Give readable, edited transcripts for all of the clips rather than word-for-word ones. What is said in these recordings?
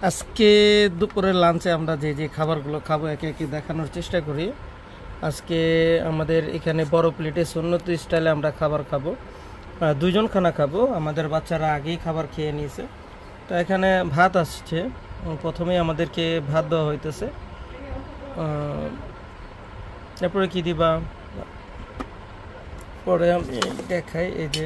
আজকে দুপুরের লাঞ্চে আমরা যে যে খাবারগুলো খাবো একে একে দেখানোর চেষ্টা করি। আজকে আমাদের এখানে বড় প্লেটে সুন্নতি স্টাইলে আমরা খাবার খাবো, দুইজন খানা খাবো। আমাদের বাচ্চারা আগেই খাবার খেয়ে নিয়েছে। তো এখানে ভাত আসছে, প্রথমেই আমাদেরকে ভাত দেওয়া হইতেছে। এরপরে কি দিবা পরে আমি দেখাই। এই যে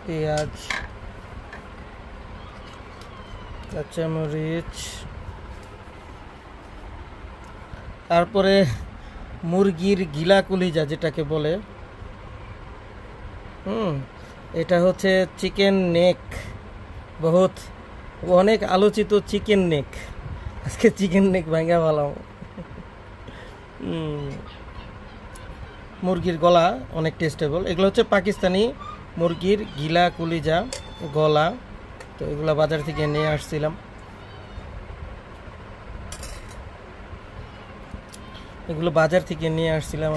পেঁয়াজ, কাঁচামরিচ, তারপরে মুরগির গিলা কলিজা যেটাকে বলে, এটা হচ্ছে চিকেন নেক, অনেক আলোচিত চিকেন নেক। আজকে চিকেন নেক ভাঙ্গা ভালো। মুরগির গলা অনেক টেস্টেবল। এগুলো হচ্ছে পাকিস্তানি মুরগির গিলা কলিজা গলা। তো এগুলো বাজার থেকে নিয়ে আসছিলাম।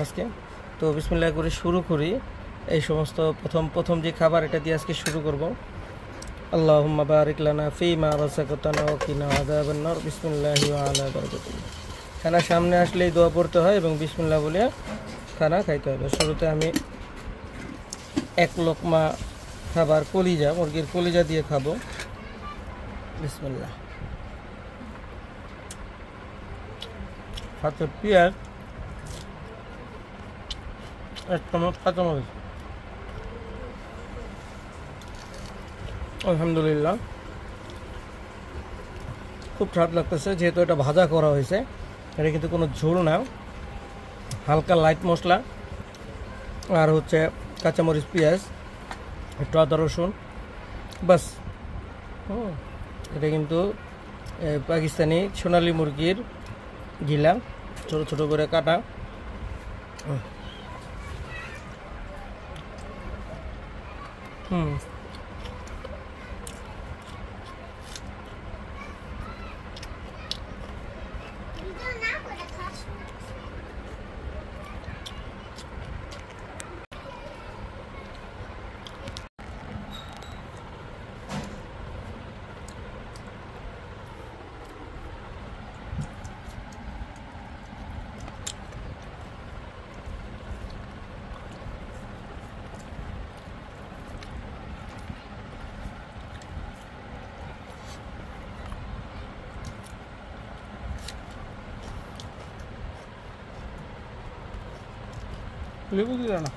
আজকে। তো বিসমিল্লাহ করে শুরু করি। এই সমস্ত প্রথম যে খাবার এটা দিয়ে আজকে শুরু করব। আল্লাহুম্মা বারিক লানা ফীমা রাযাকতানা ওয়া কিনা আযাবান নার। বিসমিল্লাহি ওয়া আলা বারাকাতুল্লাহ। খানা সামনে আসলেই দোয়া পড়তে হয় এবং বিসমিল্লাহ বলে খানা খাইতে হবে। শুরুতে আমি এক লোকমা খাবার কলিজা, মুরগির কলিজা দিয়ে খাবো। বিসমিল্লাহ। সাথে পেঁয়াজ, এক চামচ কাঁচামরিচ। আলহামদুলিল্লাহ, খুব স্বাদ লাগতেছে। যেহেতু এটা ভাজা করা হয়েছে, এটা কিন্তু কোনো ঝোল না, হালকা লাইট মশলা আর হচ্ছে কাঁচামরিচ, পেঁয়াজ, একটু আদা রসুন, বাস। এটা কিন্তু পাকিস্তানি সোনালি মুরগির গিলা, ছোট ছোট করে কাটা। লেবু দিলা না?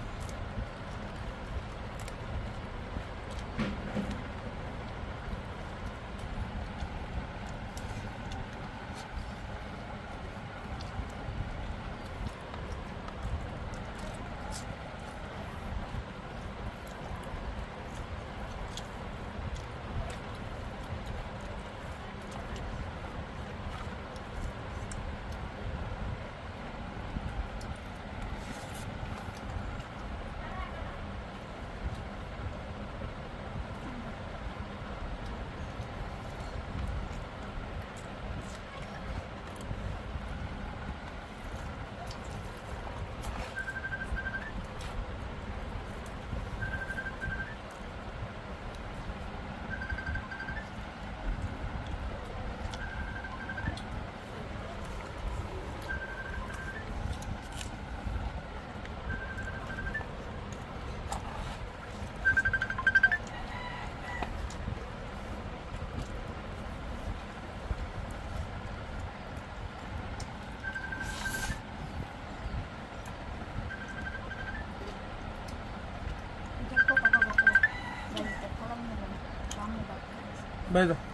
Baik.